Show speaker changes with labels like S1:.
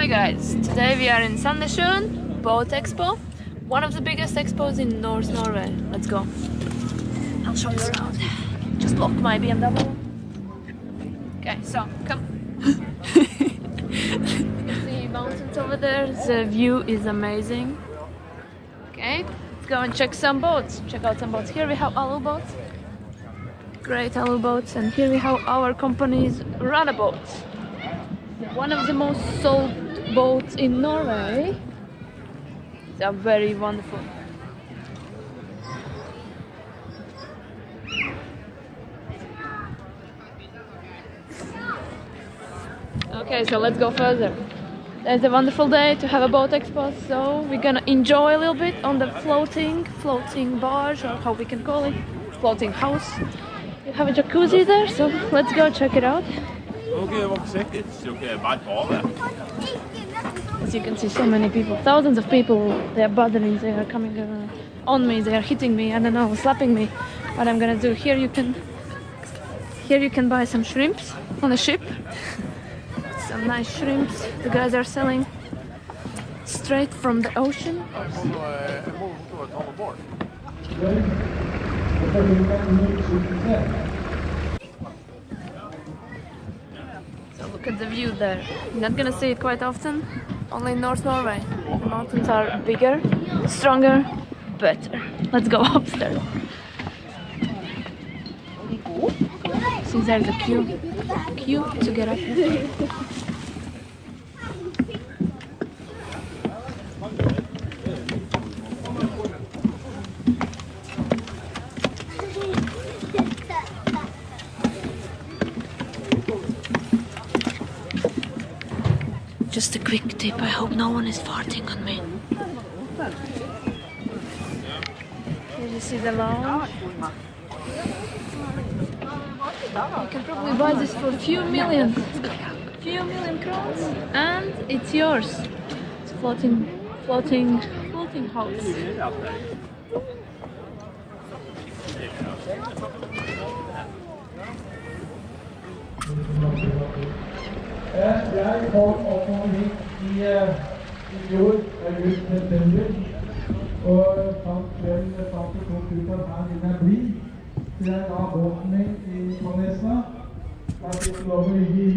S1: Hi guys, today we are in Sandnessjøen, boat expo, one of the biggest expos in North Norway. Let's go. I'll show you around. Just lock my BMW. Okay, so come. You see mountains over there, the view is amazing. Okay, let's go and check some boats. Check out some boats. Here we have alu boats. Great alu boats, and here we have our company's run boats. One of the most sold boats in Norway. They are very wonderful. Okay, so let's go further. It's a wonderful day to have a boat expo, so we're gonna enjoy a little bit on the floating barge, or how we can call it, floating house. We have a jacuzzi there, so let's go check it out. As you can see, so many people, thousands of people, they are bothering, they are coming on me, they are hitting me, I don't know, slapping me. What I'm gonna do, here you can buy some shrimps on a ship. Some nice shrimps the guys are selling straight from the ocean. So look at the view there. You're not gonna see it quite often, only in North Norway. The mountains are bigger, stronger, better. Let's go upstairs. See, there's a queue to get up. Just a quick tip, I hope no one is farting on me. Here you see the lounge. You can probably buy this for a few million crowns, and it's yours. It's floating house.
S2: Jeg kom opp hit i fjor, august-september, og fant ut at her vil jeg bli. Så jeg la båten min på Nesna. Da fikk jeg lov å ligge i